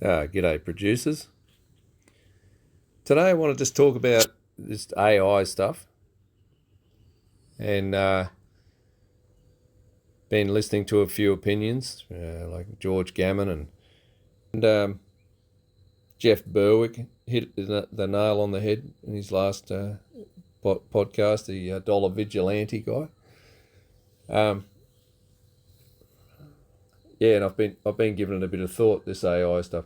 G'day, producers. Today I want to just talk about this AI stuff, and been listening to a few opinions, like George Gammon and Jeff Berwick hit the nail on the head in his last podcast, the Dollar Vigilante guy. Yeah, and I've been giving it a bit of thought, this AI stuff.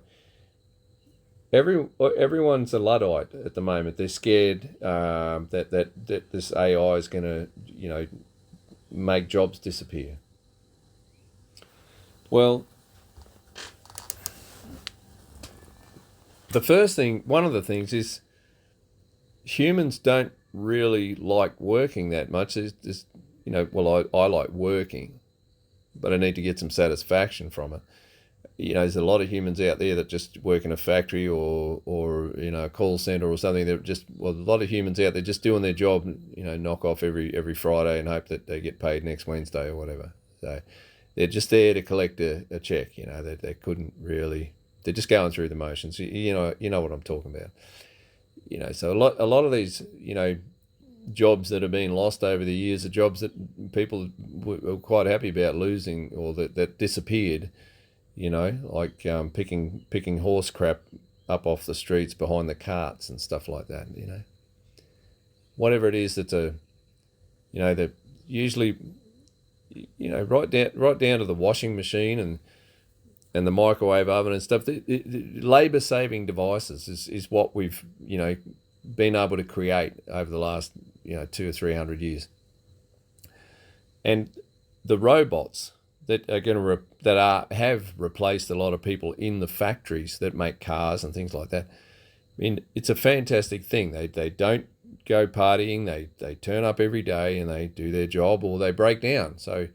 Everyone's a luddite at the moment. They're scared that this AI is going to make jobs disappear. Well, one of the things is humans don't really like working that much. I like working, but I need to get some satisfaction from it. There's a lot of humans out there that just work in a factory or a call center or something. A lot of humans out there just doing their job, knock off every Friday and hope that they get paid next Wednesday or whatever. So they're just there to collect a check. They couldn't really. They're just going through the motions. You know what I'm talking about. So a lot of these jobs that have been lost over the years are jobs that people were quite happy about losing, or that disappeared. Like picking horse crap up off the streets behind the carts and stuff like that. Whatever it is that's they're usually, right down to the washing machine and the microwave oven and stuff. The labour saving devices is what we've been able to create over the last 200 or 300 years, and the robots that are going to have replaced a lot of people in the factories that make cars and things like that. I mean, it's a fantastic thing. They don't go partying. They turn up every day and they do their job, or they break down. So,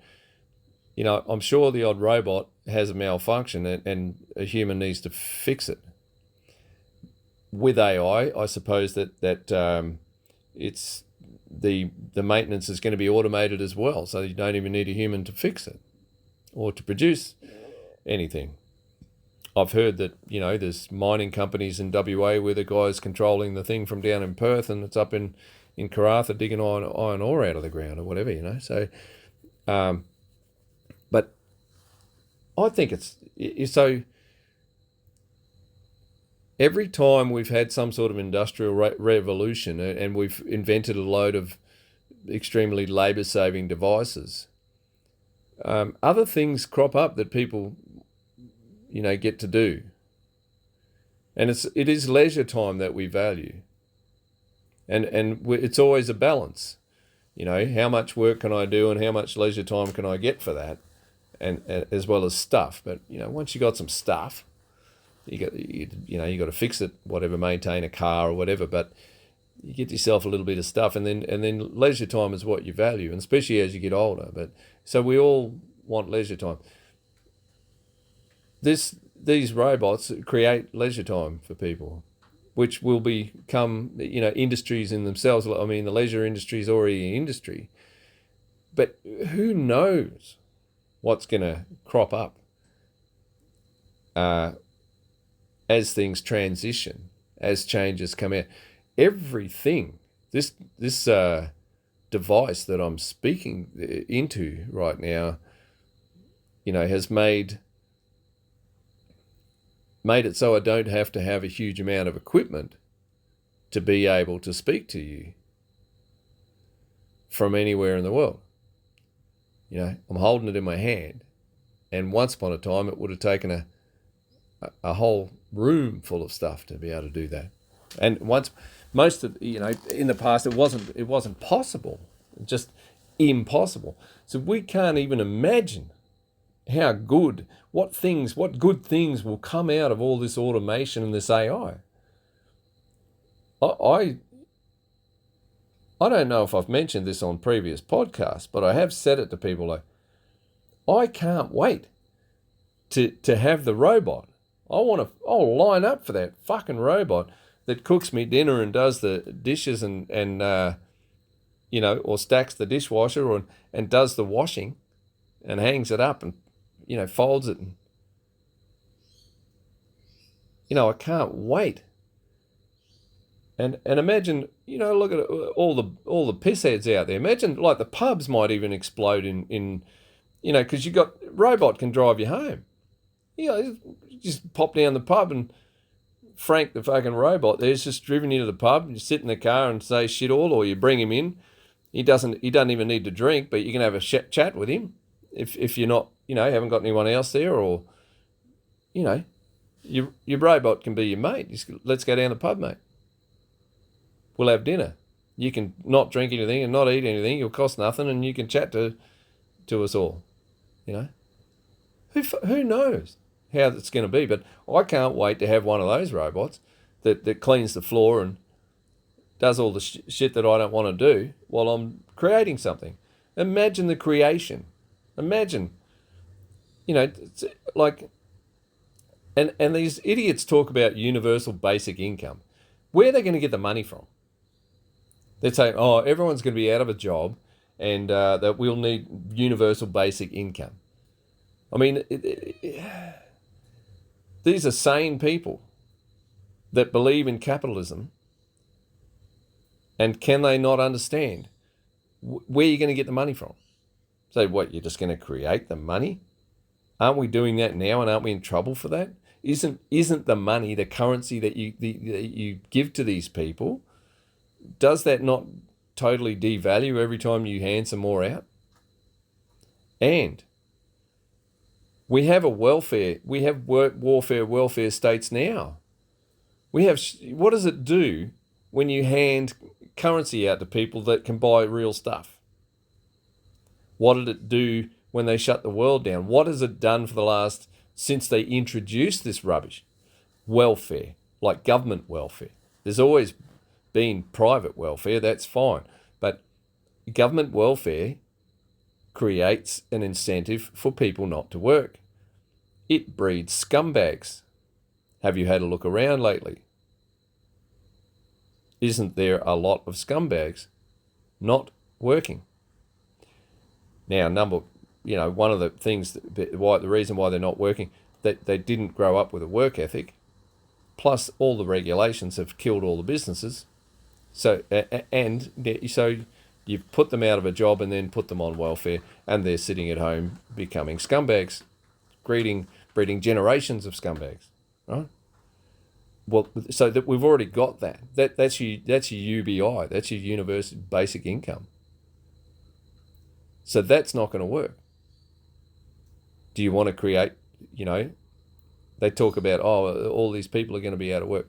I'm sure the odd robot has a malfunction and a human needs to fix it. With AI, I suppose that it's the maintenance is going to be automated as well, so you don't even need a human to fix it or to produce anything. I've heard that, there's mining companies in WA where the guy's controlling the thing from down in Perth, and it's up in Karratha digging iron ore out of the ground or whatever. So, but I think it's so. Every time we've had some sort of industrial revolution and we've invented a load of extremely labour-saving devices, other things crop up that people, get to do. And it is leisure time that we value. And it's always a balance. How much work can I do and how much leisure time can I get for that, and as well as stuff. But once you got some stuff, you got to fix it, whatever, maintain a car or whatever. But you get yourself a little bit of stuff, and then leisure time is what you value, and especially as you get older. But so we all want leisure time. These robots create leisure time for people, which will become industries in themselves. I mean, the leisure industry is already an industry, but who knows what's going to crop up as things transition, as changes come out. Everything, this device that I'm speaking into right now, has made it so I don't have to have a huge amount of equipment to be able to speak to you from anywhere in the world. I'm holding it in my hand, and once upon a time it would have taken a whole room full of stuff to be able to do that. And in the past it wasn't possible, just impossible. So we can't even imagine what good things will come out of all this automation and this AI. I don't know if I've mentioned this on previous podcasts, but I have said it to people like, I can't wait to have the robot. I'll line up for that fucking robot that cooks me dinner and does the dishes and or stacks the dishwasher and does the washing and hangs it up and folds it. I can't wait. And imagine, look at all the piss heads out there. Imagine like the pubs might even explode in because you got robot can drive you home. Just pop down the pub and Frank the fucking robot there's just driven you to the pub. You sit in the car and say shit all, or you bring him in. He doesn't even need to drink, but you can have a chat with him if you're not haven't got anyone else there, or your robot can be your mate. Just, let's go down the pub, mate. We'll have dinner. You can not drink anything and not eat anything. It'll cost nothing, and you can chat to us all. Who knows how it's going to be? But I can't wait to have one of those robots that cleans the floor and does all the shit that I don't want to do while I'm creating something. Imagine the creation. Imagine, like, and these idiots talk about universal basic income. Where are they going to get the money from? They're saying, oh, everyone's going to be out of a job and that we'll need universal basic income. I mean, these are sane people that believe in capitalism, and can they not understand where you're going to get the money from? So what, you're just going to create the money? Aren't we doing that now, and aren't we in trouble for that? Isn't the money, the currency that you give to these people, does that not totally devalue every time you hand some more out? And we have welfare states now. What does it do when you hand currency out to people that can buy real stuff? What did it do when they shut the world down? What has it done since they introduced this rubbish? Welfare, like government welfare. There's always been private welfare, that's fine. But government welfare creates an incentive for people not to work. It breeds scumbags. Have you had a look around lately? Isn't there a lot of scumbags not working? Now, one of the things, the reason why they're not working, that they didn't grow up with a work ethic, plus all the regulations have killed all the businesses. So you've put them out of a job and then put them on welfare, and they're sitting at home becoming scumbags, breeding generations of scumbags, right? Well, so that we've already got that. That's your UBI. That's your universal basic income. So that's not going to work. Do you want to create, they talk about, all these people are going to be out of work.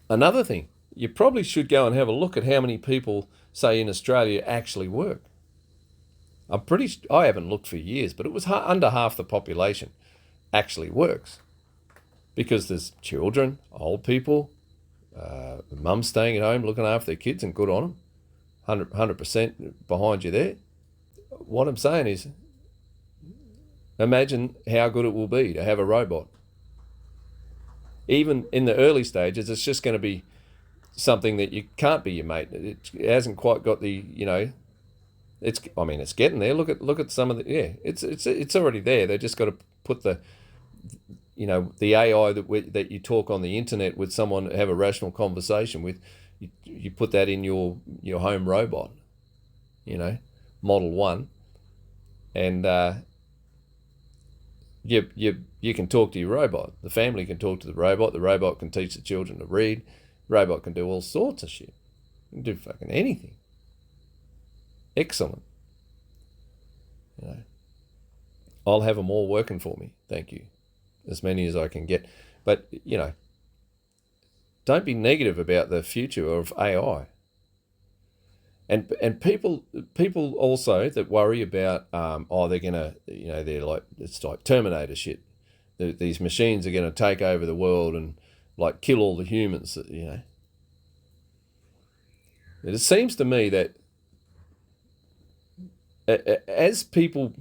Another thing, you probably should go and have a look at how many people, say in Australia, actually work. I haven't looked for years, but it was under half the population actually works. Because there's children, old people, mums staying at home looking after their kids, and good on them, 100% behind you there. What I'm saying is, imagine how good it will be to have a robot. Even in the early stages, it's just going to be something that you can't be your mate. It hasn't quite got the, it's getting there. Look at some of the, it's already there. They just got to put the AI that you talk on the internet with someone, have a rational conversation with, you put that in your home robot, Model 1, and you can talk to your robot. The family can talk to the robot can teach the children to read, the robot can do all sorts of shit. It can do fucking anything. Excellent. I'll have them all working for me, thank you. As many as I can get. But, don't be negative about the future of AI. And people also that worry about, they're going to, they're like, it's like Terminator shit. These machines are going to take over the world and like kill all the humans, It seems to me that as people,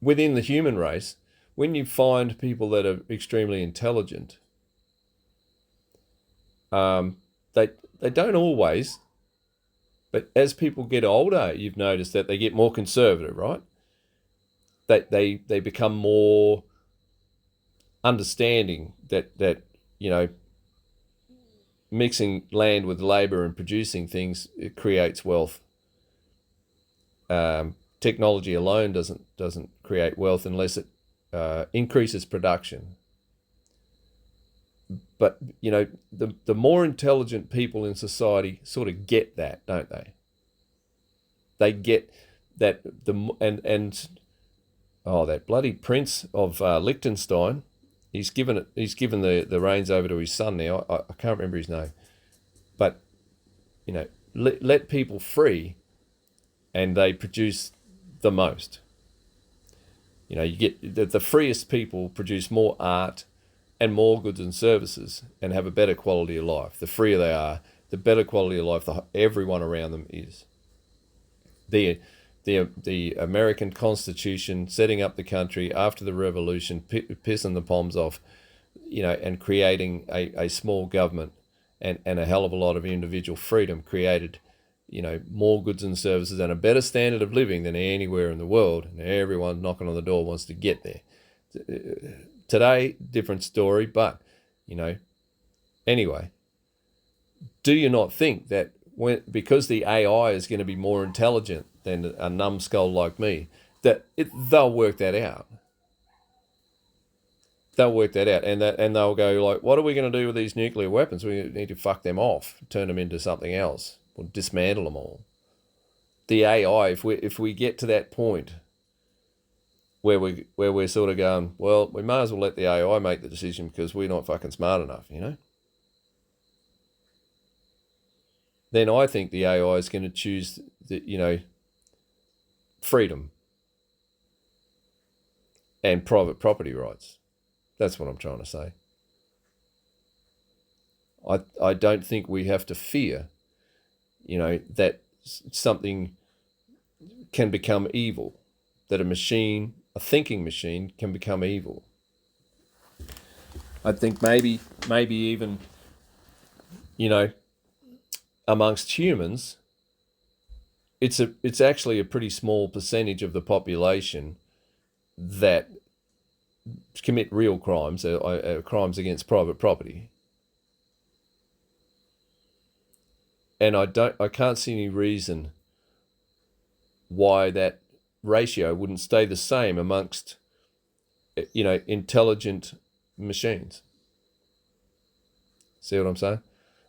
within the human race, when you find people that are extremely intelligent, they don't always, but as people get older, you've noticed that they get more conservative, right? They become more understanding that mixing land with labour and producing things, it creates wealth. Technology alone doesn't create wealth unless it increases production. But the more intelligent people in society sort of get that, don't they? They get that that bloody Prince of Liechtenstein, he's given the reins over to his son now. I can't remember his name, but let people free, and they produce the most. You get the freest people produce more art and more goods and services and have a better quality of life. The freer they are, the better quality of life everyone around them is. The American Constitution, setting up the country after the Revolution, pissing the palms off, and creating a small government and a hell of a lot of individual freedom, created more goods and services and a better standard of living than anywhere in the world. And everyone knocking on the door wants to get there. Today, different story, but, anyway, do you not think that because the AI is going to be more intelligent than a numbskull like me, that they'll work that out? They'll work that out, and they'll go like, what are we going to do with these nuclear weapons? We need to fuck them off, turn them into something else, or dismantle them all. The AI, if we get to that point where we're sort of going, well, we may as well let the AI make the decision because we're not fucking smart enough, Then I think the AI is going to choose freedom and private property rights. That's what I'm trying to say. I don't think we have to fear, that something can become evil, that a thinking machine can become evil. I think maybe even, amongst humans, it's actually a pretty small percentage of the population that commit real crimes, crimes against private property. And I can't see any reason why that ratio wouldn't stay the same amongst, intelligent machines. See what I'm saying?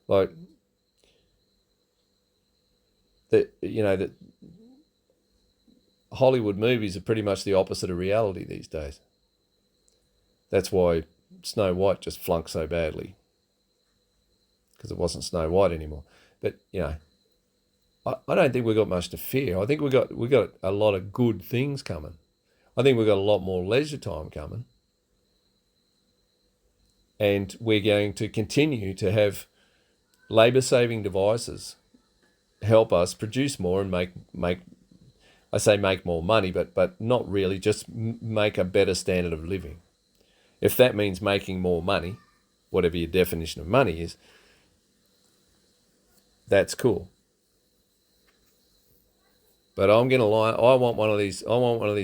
Like, that Hollywood movies are pretty much the opposite of reality these days. That's why Snow White just flunked so badly, because it wasn't Snow White anymore. But I don't think we've got much to fear. I think we got a lot of good things coming. I think we've got a lot more leisure time coming, and we're going to continue to have labour-saving devices help us produce more and make more money, but not really, just make a better standard of living. If that means making more money, whatever your definition of money is, that's cool. But I'm gonna lie, I want one of these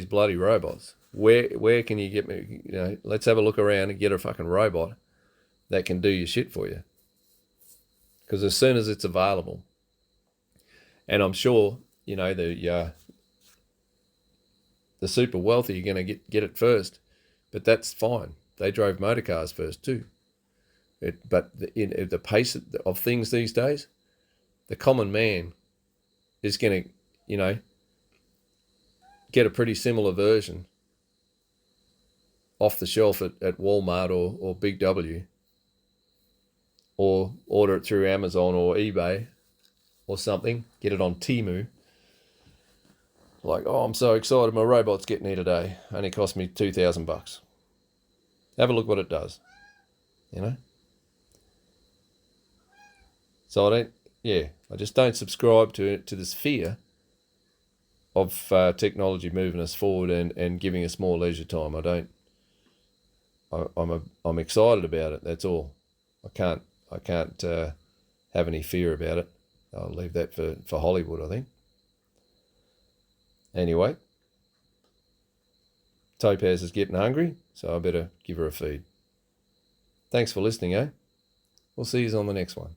bloody robots. Where can you get me? Let's have a look around and get a fucking robot that can do your shit for you. Because as soon as it's available, and I'm sure the super wealthy are going to get it first, but that's fine. They drove motor cars first too. But in the pace of things these days, the common man is going to get a pretty similar version off the shelf at Walmart or Big W, or order it through Amazon or eBay or something, get it on Temu. Like, oh, I'm so excited, my robot's getting here today. Only cost me $2,000. Have a look what it does, So I just don't subscribe to this fear of technology moving us forward and giving us more leisure time. I'm excited about it. That's all. I can't have any fear about it. I'll leave that for Hollywood, I think. Anyway, Topaz is getting hungry, so I better give her a feed. Thanks for listening, eh? We'll see you on the next one.